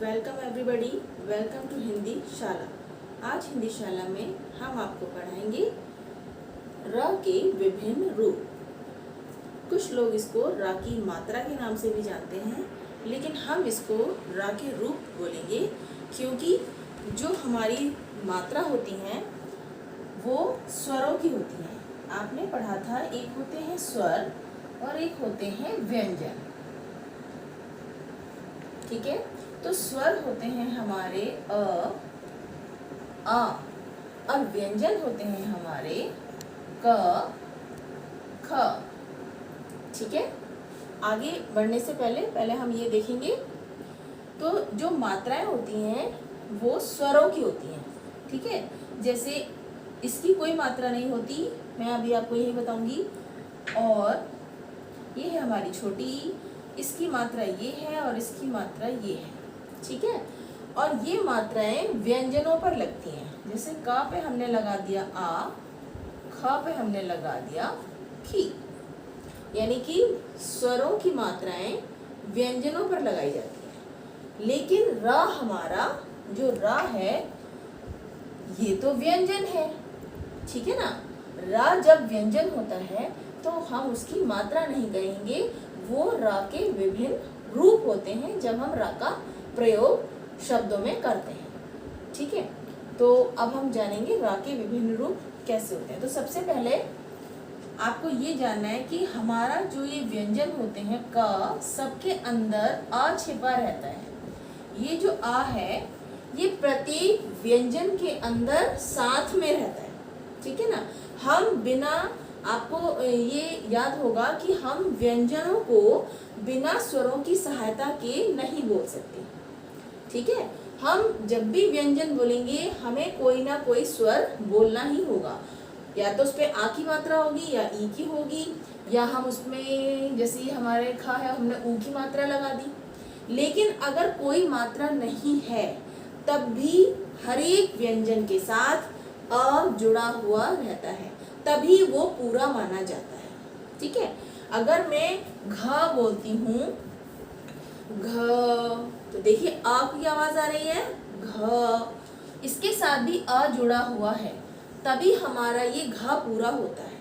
Welcome everybody, welcome to Hindi Shala. आज हिंदी शाला में हम आपको पढ़ाएंगे र के विभिन्न रूप। कुछ लोग इसको र की मात्रा के नाम से भी जानते हैं, लेकिन हम इसको र के रूप बोलेंगे क्योंकि जो हमारी मात्रा होती हैं वो स्वरों की होती हैं। आपने पढ़ा था, एक होते हैं स्वर और एक होते हैं व्यंजन। ठीक है, तो स्वर होते हैं हमारे अ, आ, और व्यंजन होते हैं हमारे क, ख। ठीक है, आगे बढ़ने से पहले हम ये देखेंगे, तो जो मात्राएं होती हैं वो स्वरों की होती हैं। ठीक है, जैसे इसकी कोई मात्रा नहीं होती, मैं अभी आपको यही बताऊंगी। और ये है हमारी छोटी ई, इसकी मात्रा ये है और इसकी मात्रा ये है। ठीक है, और ये मात्राएं व्यंजनों पर लगती हैं। जैसे क पे हमने लगा दिया आ, ख पे हमने लगा दिया खी, यानी कि स्वरों की मात्राएं व्यंजनों पर लगाई जाती हैं। लेकिन र हमारा जो र है ये तो व्यंजन है। ठीक है ना, र जब व्यंजन होता है तो हम उसकी मात्रा नहीं कहेंगे, वो र के विभिन्न रूप होते हैं जब हम र का प्रयोग शब्दों में करते हैं। ठीक है, तो अब हम जानेंगे र के विभिन्न रूप कैसे होते हैं। तो सबसे पहले आपको ये जानना है कि हमारा जो ये व्यंजन होते हैं क, सबके अंदर आ छिपा रहता है। ये जो आ है ये प्रत्येक व्यंजन के अंदर साथ में रहता है। ठीक है ना, हम बिना, आपको ये याद होगा कि हम व्यंजनों को बिना स्वरों की सहायता के नहीं बोल सकते। ठीक है, हम जब भी व्यंजन बोलेंगे हमें कोई ना कोई स्वर बोलना ही होगा। या तो उस पर आ की मात्रा होगी या ई की होगी, या हम उसमें जैसे हमारे खा है हमने ऊ की मात्रा लगा दी। लेकिन अगर कोई मात्रा नहीं है तब भी हर एक व्यंजन के साथ अ जुड़ा हुआ रहता है, तभी वो पूरा माना जाता है। ठीक है, अगर मैं घ बोलती हूँ घ, तो देखिए आ की आवाज आ रही है घ, इसके साथ भी अ जुड़ा हुआ है, तभी हमारा ये घ पूरा होता है।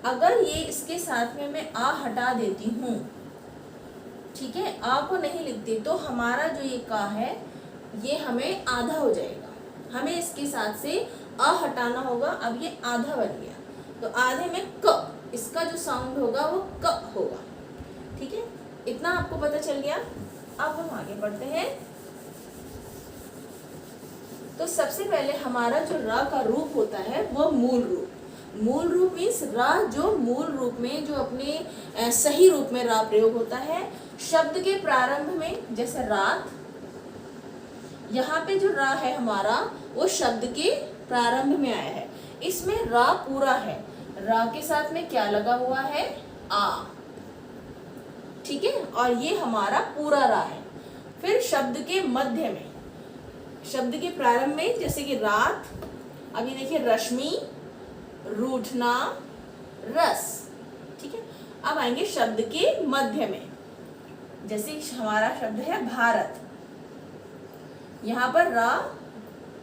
अगर ये इसके साथ में मैं आ हटा देती हूँ, ठीक है, आ को नहीं लिखती, तो हमारा जो ये का है ये हमें आधा हो जाएगा। हमें इसके साथ से अ हटाना होगा। अब ये आधा बन गया, तो आधे में क, इसका जो साउंड होगा वो क होगा। ठीक है, इतना आपको पता चल गया। अब हम आगे बढ़ते हैं। तो सबसे पहले हमारा जो र का रूप होता है वो मूल रूप। मूल रूप मीन्स र जो मूल रूप में, जो अपने सही रूप में र प्रयोग होता है शब्द के प्रारंभ में। जैसे रात, यहाँ पे जो र है हमारा वो शब्द के प्रारंभ में आया है, इसमें र पूरा है। र के साथ में क्या लगा हुआ है? आ। ठीक है, और ये हमारा पूरा रा है। फिर शब्द के मध्य में, शब्द के प्रारंभ में, जैसे कि रात, अभी देखिए रश्मि, रूठना, रस। ठीक है, अब आएंगे शब्द के मध्य में, जैसे हमारा शब्द है भारत, यहाँ पर रा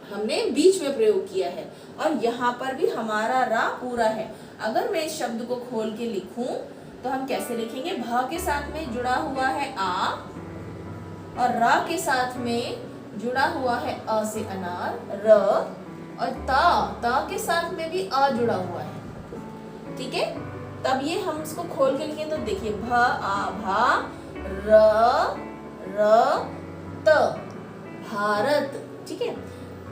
हमने बीच में प्रयोग किया है और यहाँ पर भी हमारा रा पूरा है। अगर मैं इस शब्द को खोल के लिखूं तो हम कैसे लिखेंगे? भ के साथ में जुड़ा हुआ है आ, और रा के साथ में जुड़ा हुआ है अ से अनार, र, और ता के साथ में भी अ जुड़ा हुआ है। ठीक है, तब ये हम इसको खोल के लिखें तो देखिए भ आ भा, र त, भारत। ठीक है,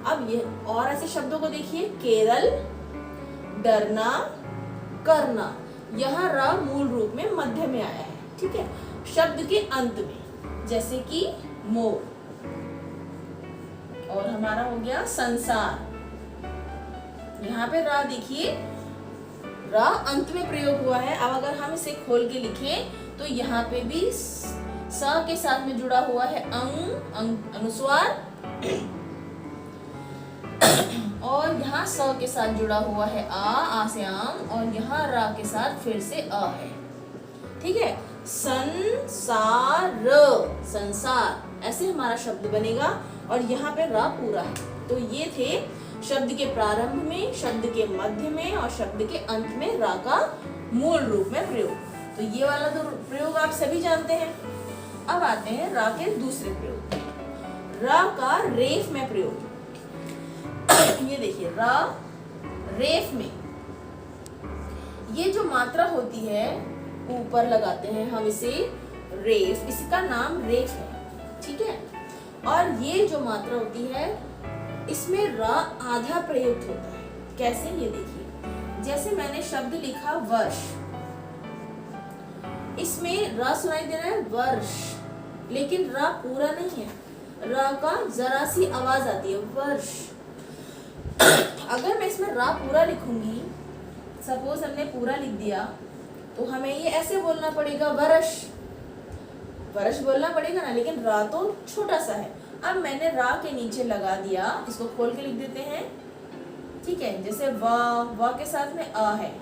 अब ये और ऐसे शब्दों को देखिए, केरल, डरना, करना, यहाँ र मूल रूप में मध्य में आया है। ठीक है, शब्द के अंत में, जैसे कि मोर, और हमारा हो गया संसार, यहाँ पे रा देखिए, रा अंत में प्रयोग हुआ है। अब अगर हम इसे खोल के लिखें तो यहाँ पे भी स के साथ में जुड़ा हुआ है अनुस्वार, और यहाँ स के साथ जुड़ा हुआ है आ से आम, और यहाँ रा के साथ फिर से अ है। ठीक है, संसार, संसार ऐसे हमारा शब्द बनेगा और यहाँ पे रा पूरा है। तो ये थे शब्द के प्रारंभ में, शब्द के मध्य में और शब्द के अंत में रा का मूल रूप में प्रयोग। तो ये वाला तो प्रयोग आप सभी जानते हैं। अब आते हैं रा के दूसरे प्रयोग, रा का रेफ में प्रयोग। ये देखिए रा रेफ में ये जो मात्रा होती है ऊपर लगाते हैं हम इसे रेफ, इसका नाम रेफ है, ठीक है। और ये जो मात्रा होती है इसमें रा आधा प्रयुक्त होता है। कैसे, ये देखिए, जैसे मैंने शब्द लिखा वर्ष, इसमें रा सुनाई दे रहा है वर्ष, लेकिन रा पूरा नहीं है, रा का जरा सी आवाज आती है वर्ष। अगर मैं इसमें रा पूरा लिखूंगी, सपोज हमने पूरा लिख दिया, तो हमें ये ऐसे बोलना पड़ेगा वर्ष, वर्ष बोलना पड़ेगा ना, लेकिन रा तो छोटा सा है। अब मैंने रा के नीचे लगा दिया, इसको खोल के लिख देते हैं, ठीक है। जैसे वा के साथ में आ है,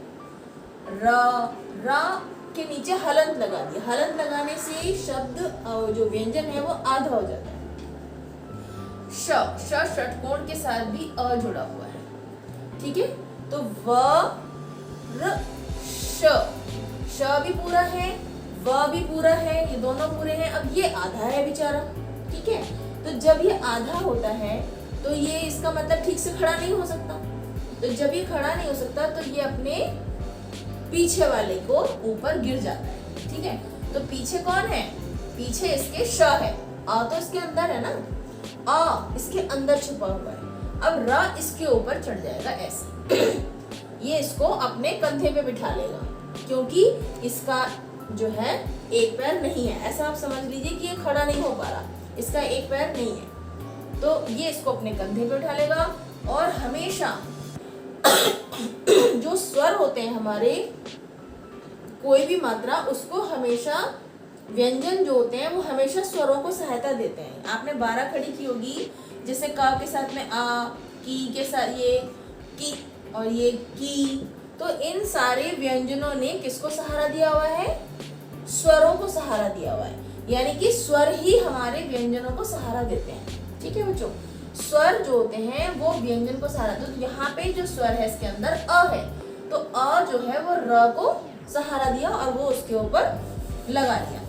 रा के नीचे हलंत लगा दिया, हलंत लगाने से शब्द जो व्यंजन है वो आधा हो जाता है। श षटकोण के साथ भी अ जुड़ा हुआ है, ठीक है। तो व र श भी पूरा है, व भी पूरा है, ये दोनों पूरे हैं। अब ये आधा है बेचारा, ठीक है। तो जब ये आधा होता है तो ये इसका मतलब ठीक से खड़ा नहीं हो सकता। तो जब ये खड़ा नहीं हो सकता तो ये अपने पीछे वाले को ऊपर गिर जाता है, ठीक है। तो पीछे कौन है, पीछे इसके श है, आ तो इसके अंदर है ना, आ इसके अंदर छुपा हुआ है। अब रा इसके ऊपर चढ़ जाएगा ऐसे। ये इसको अपने कंधे पे बिठा लेगा, क्योंकि इसका जो है एक पैर नहीं है। ऐसा आप समझ लीजिए कि ये खड़ा नहीं हो पा रहा, इसका एक पैर नहीं है। तो ये इसको अपने कंधे पे उठा लेगा और हमेशा जो स्वर होते हैं हमारे, कोई भी मात्रा, उसको हमेशा व्यंजन जो होते हैं वो हमेशा स्वरों को सहायता देते हैं। आपने 12 खड़ी की होगी, जैसे का के साथ में आ, की के साथ ये की और ये की, तो इन सारे व्यंजनों ने किसको सहारा दिया हुआ है, स्वरों को सहारा दिया हुआ है। यानी कि स्वर ही हमारे व्यंजनों को सहारा देते हैं, ठीक है बच्चों। स्वर जो होते हैं वो व्यंजन को सहारा, तो यहाँ पे जो स्वर है इसके अंदर अ है, तो अ जो है वो र को सहारा दिया और वो उसके ऊपर लगा दिया,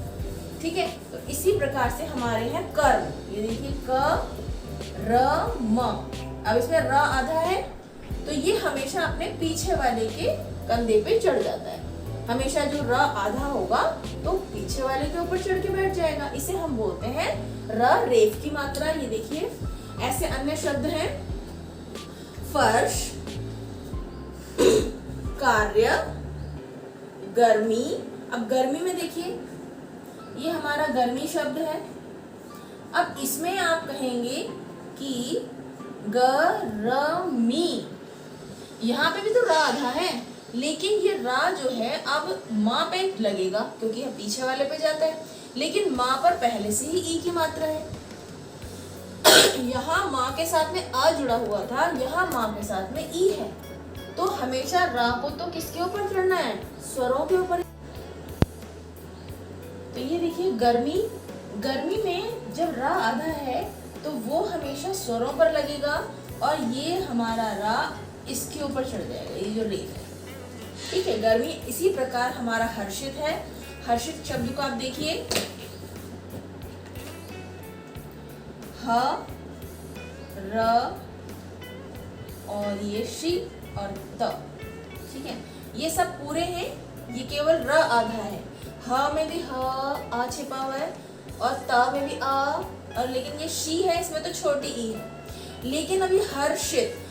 ठीक है। तो इसी प्रकार से हमारे हैं कर्म। ये देखिए क र म, अब इसमें र आधा है तो ये हमेशा अपने पीछे वाले के कंधे पे चढ़ जाता है। हमेशा जो र आधा होगा तो पीछे वाले के ऊपर चढ़ के बैठ जाएगा, इसे हम बोलते हैं र रेफ की मात्रा। ये देखिए ऐसे अन्य शब्द हैं, फर्श, कार्य, गर्मी। अब गर्मी में देखिए ये हमारा गर्मी शब्द है। अब इसमें आप कहेंगे कि गर्मी, यहाँ पे भी तो रा आधा है, लेकिन ये रा जो है अब माँ पे लगेगा क्योंकि यह पीछे वाले पे जाता है, लेकिन माँ पर पहले से ही ई की मात्रा है। यहाँ माँ के साथ में आ जुड़ा हुआ था, यहाँ माँ के साथ में ई है, तो हमेशा रा को तो किसके ऊपर चढ़ना है, स्वरों के ऊपर। तो ये देखिए गर्मी, गर्मी में जब रा आधा है तो वो हमेशा स्वरों पर लगेगा और ये हमारा रा इसके ऊपर चढ़ जाएगा, ये जो रेफ है, ठीक है। गर्मी इसी प्रकार हमारा हर्षित है। हर्षित शब्द को आप देखिए, ह र और ये शी और त, ठीक है। ये सब पूरे हैं, ये केवल र आधा है। ह में भी ह आ छिपा हुआ है और त में भी आ, और लेकिन ये शी है, इसमें तो छोटी ई है। लेकिन अभी हर्षित,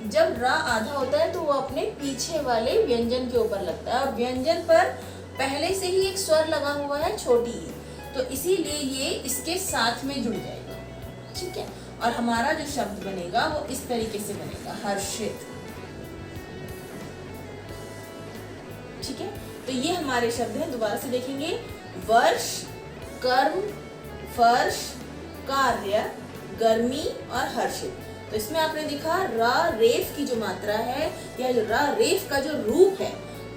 जब रा आधा होता है तो वो अपने पीछे वाले व्यंजन के ऊपर लगता है और व्यंजन पर पहले से ही एक स्वर लगा हुआ है छोटी ई, तो इसीलिए ये इसके साथ में जुड़ जाएगा, ठीक है। और हमारा जो शब्द बनेगा वो इस तरीके से बनेगा, हर्षित, ठीक है। तो ये हमारे शब्द हैं, दोबारा से देखेंगे, वर्ष, कर्म, फर्श, कार्य, गर्मी और हर्षित। तो इसमें आपने देखा रा रेफ की जो मात्रा है या जो रा रेफ का जो रूप है,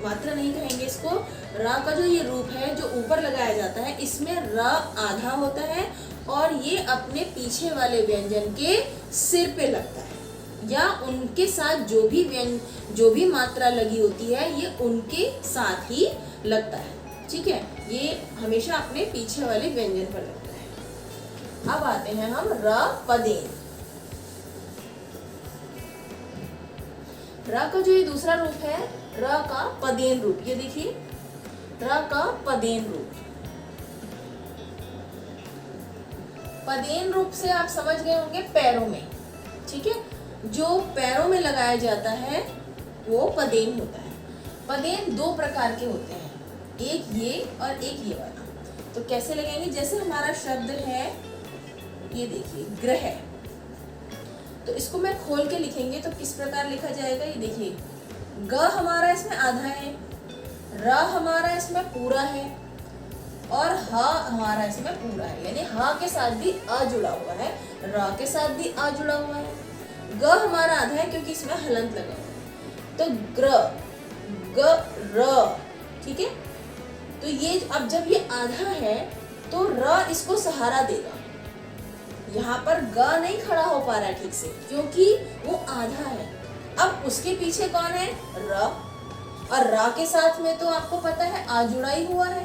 मात्रा नहीं कहेंगे इसको, रा का जो ये रूप है जो ऊपर लगाया जाता है, इसमें रा आधा होता है और ये अपने पीछे वाले व्यंजन के सिर पे लगता है, या उनके साथ जो भी मात्रा लगी होती है ये उनके साथ ही लगता है। ठीक है, ये हमेशा अपने पीछे वाले व्यंजन पर लगता है। अब आते हैं हम र पदेन। र का जो ये दूसरा रूप है, र का पदेन रूप, ये देखिए र का पदेन रूप। पदेन रूप से आप समझ गए होंगे पैरों में। ठीक है, जो पैरों में लगाया जाता है वो पदेन होता है। पदेन दो प्रकार के होते हैं, एक ये और एक ये वाला। तो कैसे लगेंगे, जैसे हमारा शब्द है ये देखिए ग्रह, तो इसको मैं खोल के लिखेंगे तो किस प्रकार लिखा जाएगा, ये देखिए ग हमारा इसमें आधा है, र हमारा इसमें पूरा है और ह हमारा इसमें पूरा है, यानी ह के साथ भी अ जुड़ा हुआ है, र के साथ भी अ जुड़ा हुआ है। ग हमारा आधा है क्योंकि इसमें हलंत लगा हुआ है, तो ग्र ग र। ठीक है, तो ये अब जब ये आधा है तो र इसको सहारा देगा। यहाँ पर ग नहीं खड़ा हो पा रहा है ठीक से क्योंकि वो आधा है। अब उसके पीछे कौन है, र, और र के साथ में तो आपको पता है आ जुड़ा ही हुआ है,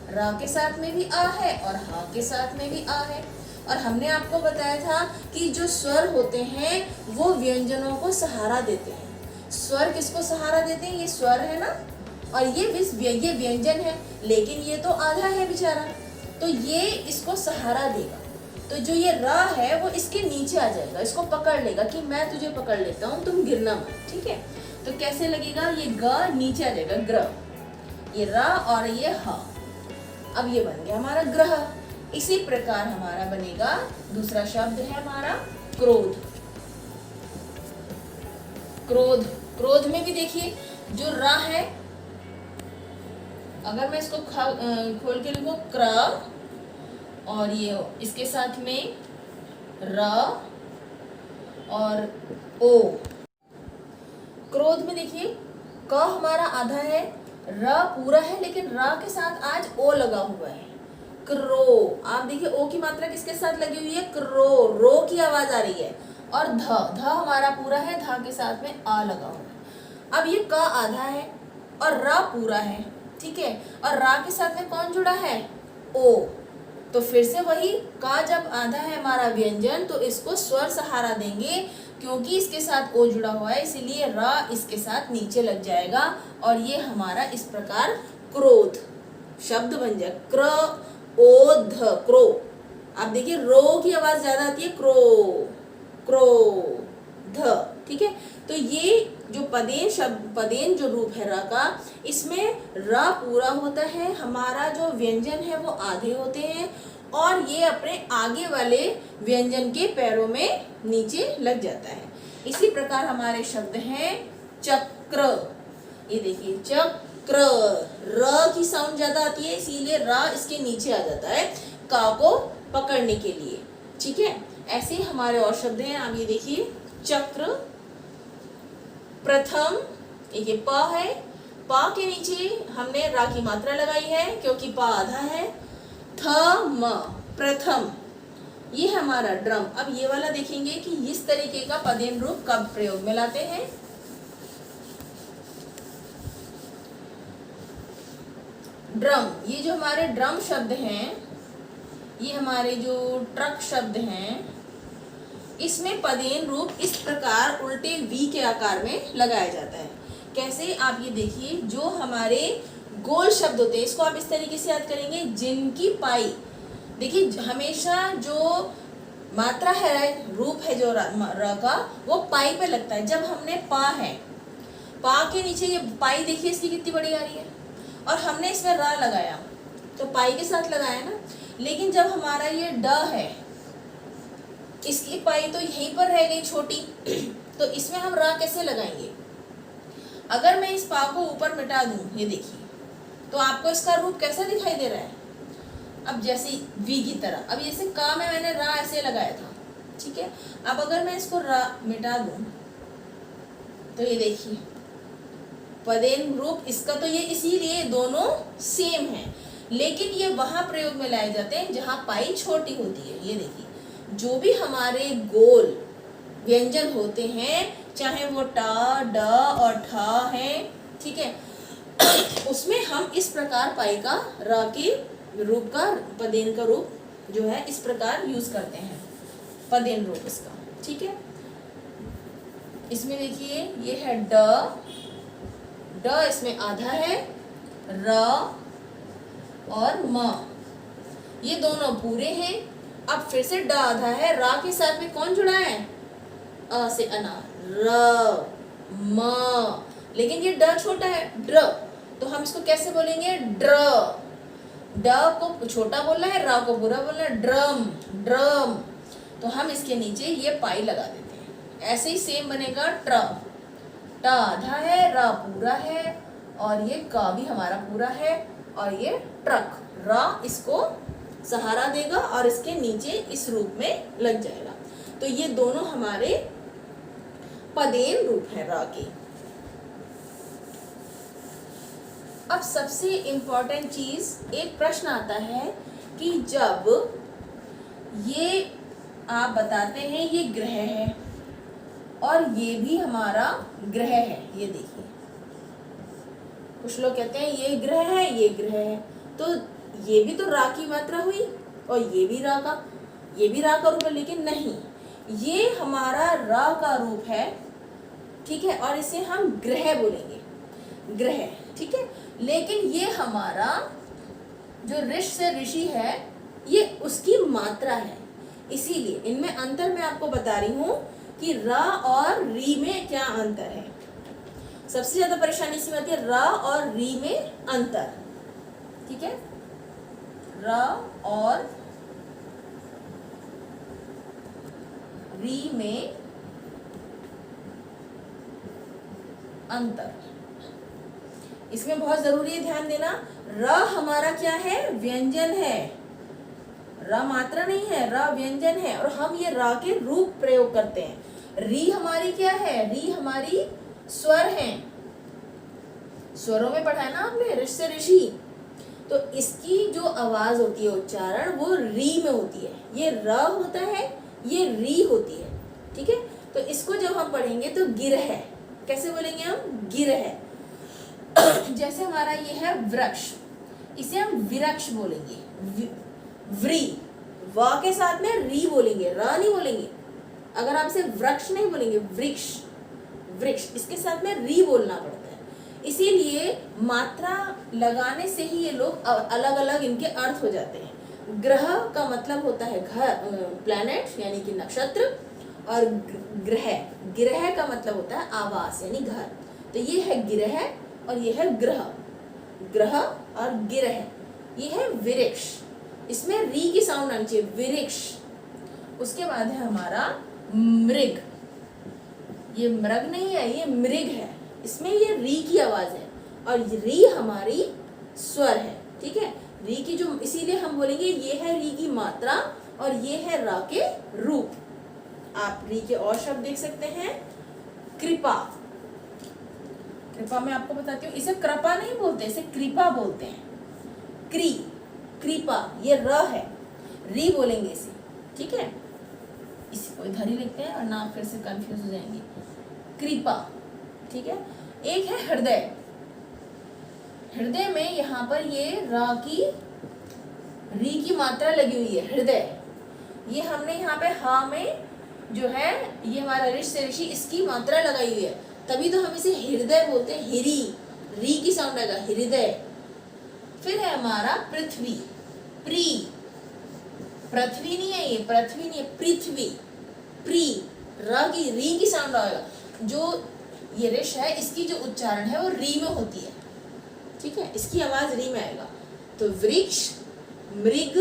र के साथ में भी आ है और ह के साथ में भी आ है। और हमने आपको बताया था कि जो स्वर होते हैं वो व्यंजनों को सहारा देते हैं। स्वर किसको सहारा देते हैं, ये स्वर है ना, और ये व्यंजन है, लेकिन ये तो आधा है बेचारा, तो ये इसको सहारा देगा। तो जो ये र है वो इसके नीचे आ जाएगा, इसको पकड़ लेगा कि मैं तुझे पकड़ लेता हूँ, तुम गिरना मत। ठीक है, तो कैसे लगेगा, ये ग नीचे आ जाएगा, ग्र, ये र और ये ह। अब ये बन गया हमारा ग्रह। इसी प्रकार हमारा बनेगा दूसरा शब्द है हमारा क्रोध। क्रोध, क्रोध में भी देखिए जो र है, अगर मैं इसको खोल के लिखूं क्र, और ये इसके साथ में र और ओ। क्रोध में देखिए क हमारा आधा है, र पूरा है, लेकिन र के साथ आज ओ लगा हुआ है, क्रो। आप देखिए ओ की मात्रा किसके साथ लगी हुई है, क्रो, रो की आवाज आ रही है। और ध हमारा पूरा है, ध के साथ में आ लगा हुआ है। अब ये क आधा है और र पूरा है, ठीक है, और रा के साथ में कौन जुड़ा है, ओ। तो फिर से वही, का जब आधा है हमारा व्यंजन तो इसको स्वर सहारा देंगे, क्योंकि इसके साथ ओ जुड़ा हुआ है, इसीलिए रा इसके साथ नीचे लग जाएगा और ये हमारा इस प्रकार क्रोध शब्द बन जाए, क्र ओ ध, क्रो। आप देखिए रो की आवाज ज्यादा आती है, क्रो, क्रो ध। ठीक है, तो ये जो पदेन शब्द, पदेन जो रूप है र का, इसमें र पूरा होता है, हमारा जो व्यंजन है वो आधे होते हैं और ये अपने आगे वाले व्यंजन के पैरों में नीचे लग जाता है। इसी प्रकार हमारे शब्द हैं चक्र। ये देखिए चक्र, र की साउंड ज्यादा आती है इसीलिए र इसके नीचे आ जाता है का को पकड़ने के लिए। ठीक है, ऐसे ही हमारे और शब्द हैं। आप ये देखिए चक्र, प्रथम, ये प है, पा के नीचे हमने रा की मात्रा लगाई है क्योंकि पा आधा है, थ म, प्रथम, ये हमारा ड्रम। अब ये वाला देखेंगे कि इस तरीके का पदेन रूप कब प्रयोग में लाते हैं। ड्रम, ये जो हमारे ड्रम शब्द हैं, ये हमारे जो ट्रक शब्द हैं, इसमें पदेन रूप इस प्रकार उल्टे वी के आकार में लगाया जाता है। कैसे, आप ये देखिए जो हमारे गोल शब्द होते हैं इसको आप इस तरीके से याद करेंगे, जिनकी पाई, देखिए हमेशा जो मात्रा है, रूप है जो र का, वो पाई पे लगता है। जब हमने पा है, पा के नीचे ये पाई देखिए इसकी कितनी बड़ी आ रही है, और हमने इसमें रा लगाया तो पाई के साथ लगाया ना, लेकिन जब हमारा ये ड है, इसकी पाई तो यहीं पर रह गई छोटी, तो इसमें हम रा कैसे लगाएंगे। अगर मैं इस पा को ऊपर मिटा दूं, ये देखिए, तो आपको इसका रूप कैसा दिखाई दे रहा है, अब जैसे वी की तरह। अब जैसे का में मैंने रा ऐसे लगाया था, ठीक है, अब अगर मैं इसको रा मिटा दूं तो ये देखिए पदेन रूप इसका, तो ये इसीलिए दोनों सेम है। लेकिन ये वहां प्रयोग में लाए जाते हैं जहां पाई छोटी होती है। ये देखिए, जो भी हमारे गोल व्यंजन होते हैं, चाहे वो टा, ड और ठा है, ठीक है, उसमें हम इस प्रकार पाई का र के रूप का, पदेन का रूप जो है इस प्रकार यूज करते हैं, पदेन रूप इसका, ठीक है। इसमें देखिए ये है ड, ड इसमें आधा है, र और म, ये दोनों पूरे हैं। अब फिर से ड आधा है, रा के साथ में कौन जुड़ा है, अ से अनार, र म, लेकिन ये ड छोटा है, ड्र, तो हम इसको कैसे बोलेंगे, ड्र। ड को छोटा बोलना है, रा को पूरा बोलना है, ड्रम, ड्रम। तो हम इसके नीचे ये पाई लगा देते हैं। ऐसे ही सेम बनेगा ट्र, ट आधा है, रा पूरा है, और ये का भी हमारा पूरा है, और ये ट्रक, रा इसको सहारा देगा और इसके नीचे इस रूप में लग जाएगा। तो ये दोनों हमारे पदेन रूप है रा के। अब सबसे इम्पोर्टेंट चीज, एक प्रश्न आता है कि जब ये आप बताते हैं ये ग्रह है और ये भी हमारा ग्रह है, ये देखिए, कुछ लोग कहते हैं ये ग्रह है, ये ग्रह है, तो ये भी तो रा की मात्रा हुई और ये भी रा का रूप है, लेकिन नहीं, ये हमारा रा का रूप है, ठीक है, और इसे हम ग्रह बोलेंगे, ग्रह, ठीक है। लेकिन ये हमारा जो ऋष से ऋषि है, ये उसकी मात्रा है, इसीलिए इनमें अंतर मैं आपको बता रही हूं कि रा और री में क्या अंतर है। सबसे ज्यादा परेशानी इसमें आती है रा और री में अंतर, ठीक है, रा और री में अंतर, इसमें बहुत जरूरी है ध्यान देना। र हमारा क्या है, व्यंजन है, र मात्रा नहीं है, र व्यंजन है, और हम ये रा के रूप प्रयोग करते हैं। री हमारी क्या है, री हमारी स्वर है, स्वरों में पढ़ा है ना आपने, ऋष से ऋषि, तो इसकी जो आवाज होती है, उच्चारण, वो री में होती है, ये र होता है, ये री होती है, ठीक है। तो इसको जब हम पढ़ेंगे तो गिरह, कैसे बोलेंगे हम, गिरह। जैसे हमारा ये है वृक्ष, इसे हम विरक्ष बोलेंगे, व्री, वा के साथ में री बोलेंगे, र नहीं बोलेंगे। अगर आप इसे वृक्ष नहीं बोलेंगे, वृक्ष, वृक्ष, इसके साथ में री बोलना पड़ता है। इसीलिए मात्रा लगाने से ही ये लोग अलग अलग इनके अर्थ हो जाते हैं। ग्रह का मतलब होता है घर, प्लैनेट यानी कि नक्षत्र, और ग्रह, ग्रह का मतलब होता है आवास यानी घर। तो ये है गिरह और ये है ग्रह, ग्रह और गिरह। ये है विरक्ष, इसमें री की साउंड आनी चाहिए, विरक्ष। उसके बाद है हमारा मृग, ये मृग नहीं है, ये मृग है, इसमें ये री की आवाज है, और री हमारी स्वर है, ठीक है। री की जो, इसीलिए हम बोलेंगे ये है री की मात्रा और ये है रा के रूप। आप री के और शब्द देख सकते हैं, कृपा, कृपा मैं आपको बताती हूँ, इसे कृपा नहीं बोलते, इसे कृपा बोलते हैं, क्री, कृपा, ये र है, री बोलेंगे इसे, ठीक है। इसी को इधर ही लिखते हैं और नाम फिर से कंफ्यूज हो जाएंगे, कृपा, ठीक है। एक है हृदय, हृदय में यहाँ पर ये रा की, री की मात्रा लगी हुई है, हृदय, ये हमने यहाँ पे हा में जो है, ये हमारा ऋष से ऋषि, इसकी मात्रा लगाई हुई है, तभी तो हम इसे हृदय बोलते हैं, हिरी, री की साउंड आएगा, हृदय। फिर है हमारा पृथ्वी, प्री, पृथ्वी नहीं है, ये पृथ्वी नहीं है, पृथ्वी, प्री, री की साउंड आएगा। जो ये ऋष है, इसकी जो उच्चारण है वो री में होती है, ठीक है, इसकी आवाज री में आएगा। तो वृक्ष, मृग,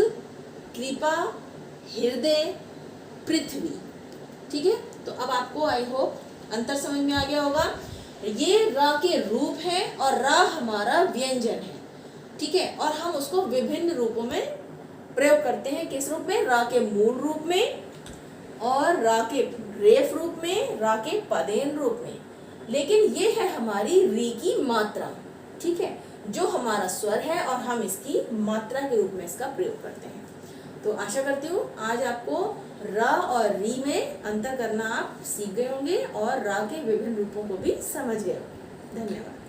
कृपा, हृदय, पृथ्वी, ठीक है। तो अब आपको आई होप अंतर समझ में आ गया होगा। ये रा के रूप है और रा हमारा व्यंजन है, ठीक है, और हम उसको विभिन्न रूपों में प्रयोग करते हैं। किस रूप में, रा के मूल रूप में, और रा के रेफ रूप में, रा के पदेन रूप में। लेकिन ये है हमारी री की मात्रा, ठीक है। जो हमारा स्वर है और हम इसकी मात्रा के रूप में इसका प्रयोग करते हैं। तो आशा करती हूँ आज आपको र और री में अंतर करना आप सीख गए होंगे और र के विभिन्न रूपों को भी समझ गए होंगे। धन्यवाद।